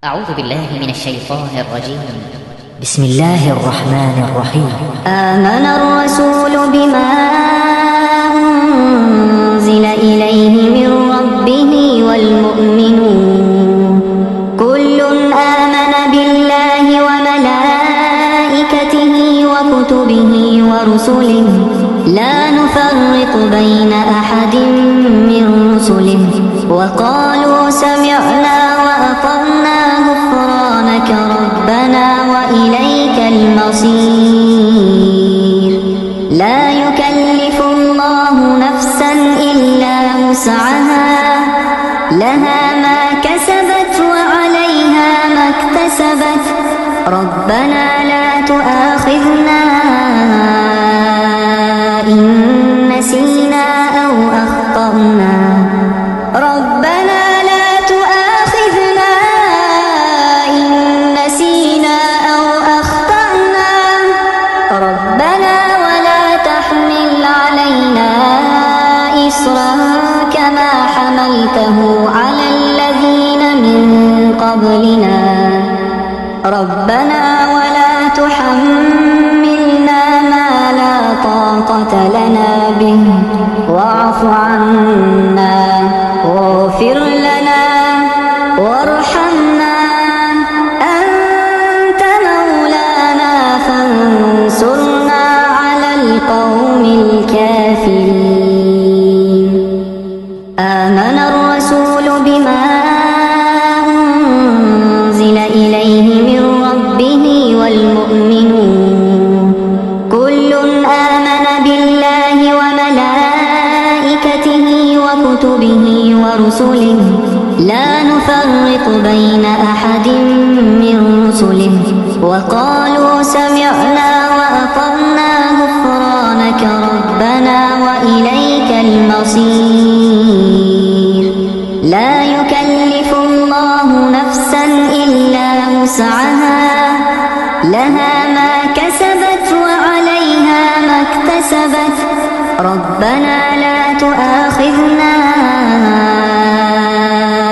أعوذ بالله من الشيطان الرجيم. بسم الله الرحمن الرحيم. آمن الرسول بما أنزل إليه من ربه والمؤمنون كل آمن بالله وملائكته وكتبه ورسله لا نفرق بين أحد من رسله وقالوا سمعنا وأطعنا غفرانك ربنا وإليك المصير. لا يكلف الله نفسا إلا وسعها لها ما كسبت وعليها ما اكتسبت ربنا لا تؤاخذنا إن نسينا أو أخطأنا ربنا لا تؤاخذنا إن نسينا أو أخطأنا ربنا ولا تحمل علينا إصرا كما حملته على الذين من قبلنا ربنا ولا تحملنا ما لا طاقة لنا به واعف عنا واغفر لنا وارحمنا أنت مولانا فانصرنا على القوم الكافرين. آمن الرسول بما أنزل إليه من ربه والمؤمنون كل آمن بالله وملائكته وكتبه ورسله لا نفرق بين أحد من رسله وقالوا سمعنا وأطعنا غفرانك ربنا وإليك المصير. لا يكلف الله نفسا إلا وسعها لها ما كسبت وعليها ما اكتسبت ربنا لا تؤاخذنا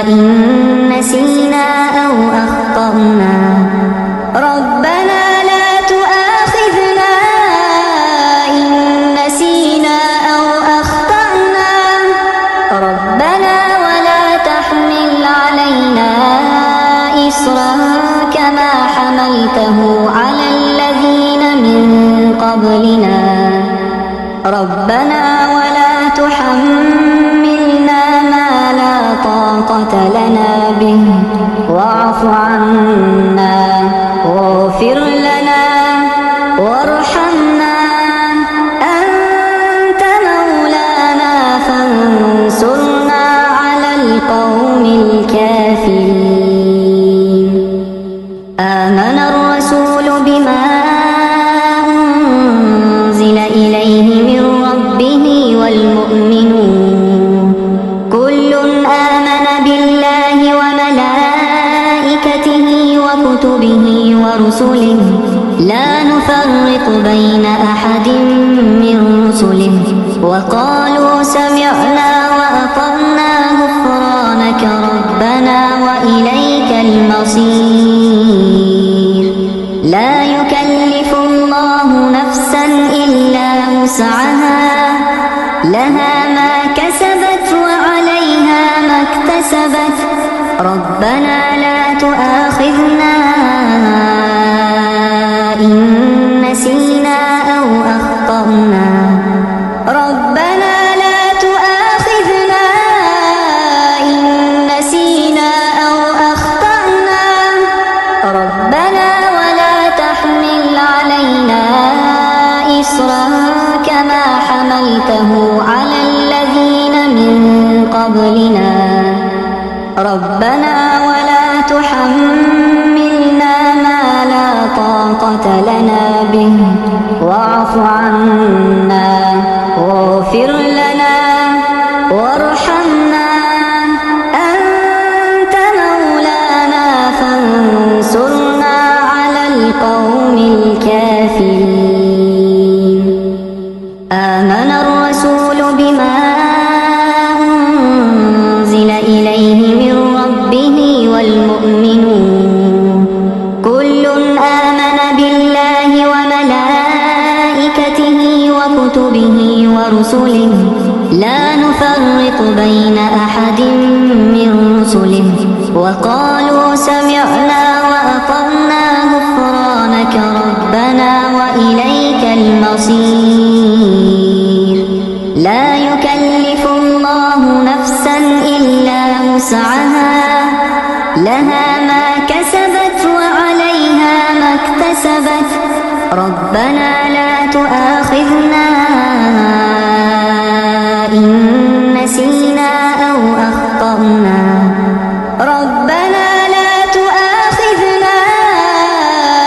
إن نسينا أو أخطأنا ربنا لا تؤاخذنا إن نسينا أو أخطأنا ربنا ولا تحمل علينا إصرا كما حملته على الذين من قبلنا ربنا ولا تحملنا ما لا طاقة لنا به واعف عنا واغفر لنا وارحمنا أنت مولانا فانصرنا على القوم الكافرين. آمن الرسول بما أنزل إليه من ربه والمؤمنون كل آمن بالله وملائكته وكتبه ورسله لا نفرق بين أحد من رسله وقالوا سمعنا وأطعنا غفرانك ربنا وإليك المصير. لا يكلف الله نفسا إلا وسعها لها ما كسبت وعليها ما اكتسبت ربنا لا تؤاخذنا إن نسينا أو أخطأنا ربنا لا تؤاخذنا إن نسينا أو أخطأنا ربنا ولا تحمل علينا إصرا كما حملته على الذين من قبلنا ربنا ولا تحملنا ما لا طاقة لنا به واعف عنا واغفر لنا وارحمنا أنت مولانا فانصرنا على القوم الكافرين. آمن الرسول بما أنزل إليه من ربه والمؤمنون ورسله لا نفرق بين أحد من رسله وقالوا سمعنا وأطعنا غفرانك ربنا وإليك المصير لا يكلف الله نفسا إلا وسعها لها ما كسبت وعليها ما اكتسبت ربنا لا تؤاخذنا إن نسينا أو أخطأنا ربنا لا تؤاخذنا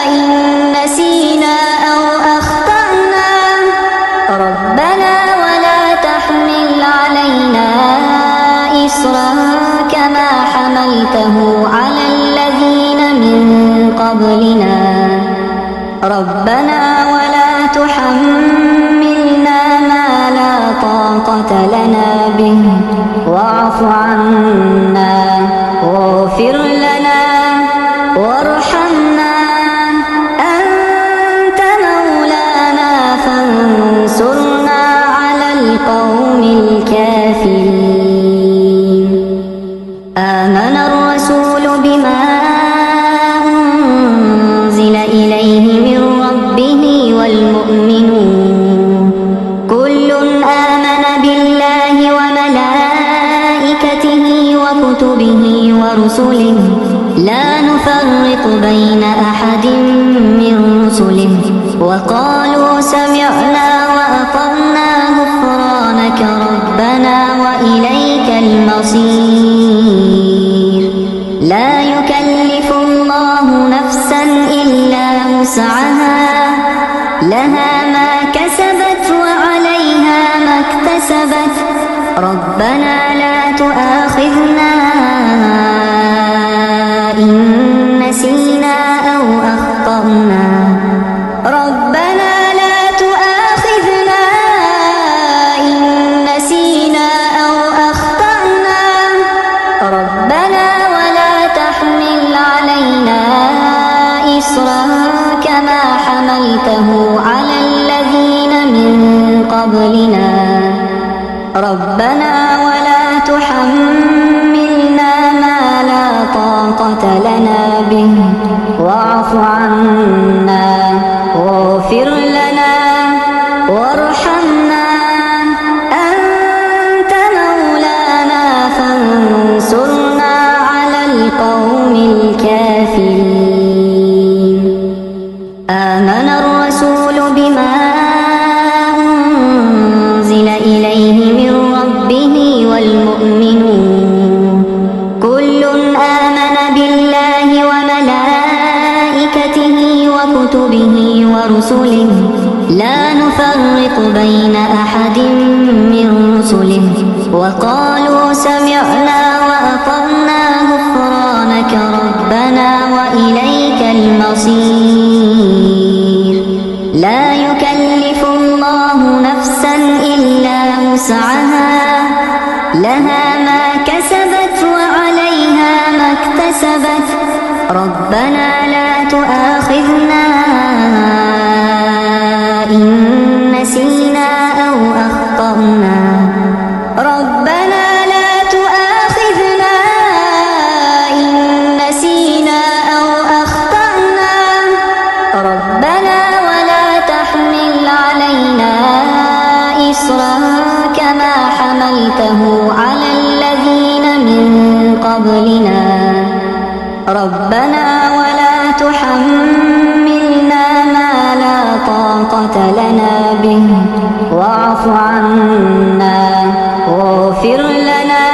إن نسينا أو أخطأنا ربنا ولا تحمل علينا إصرا كما حملته على الذين من قبلنا ربنا ولا تحملنا ما لا طاقة لنا به واعف عنا واغفر لنا وارحمنا أنت مولانا فانصرنا على القوم الكافرين آمن الرسول بما أنزل إليه من ربه والمؤمنون كل آمن بالله وملائكته وكتبه ورسله لا نفرق بين أحد من رسله وقالوا سمعنا وأطعنا غفرانك ربنا وإليك المصير لا يكلف الله نفسا إلا وسعها لها ما كسبت وعليها ما اكتسبت ربنا لا تؤاخذنا إن نسينا أو أخطأنا ربنا لا تؤاخذنا إن نسينا أو أخطأنا ربنا ولا تحمل علينا إصرا كما حملته على الذين من قبلنا ربنا ولا تحملنا ما لا طاقة لنا به واعف عنا واغفر لنا وارحمنا أنت مولانا فانصرنا على القوم الكافرين آمن الرسول بما أنزل إليه من ربه والمؤمنون كل آمن بالله وملائكته وكتبه ورسله لا نفرق بين أحد من رسله وقالوا سمعنا وأطعنا غفرانك ربنا وإليك المصير لا يكلف الله نفسا إلا وسعها لها ما كسبت وعليها ما اكتسبت ربنا لا تؤاخذنا إن نسينا أو أخطأنا ربنا لا تؤاخذنا إن نسينا أو أخطأنا ربنا ولا تحمل علينا إصرا كما حملته على الذين من قبلنا ربنا ولا تحملنا ما لا طاقة لنا به واعف عنا واغفر لنا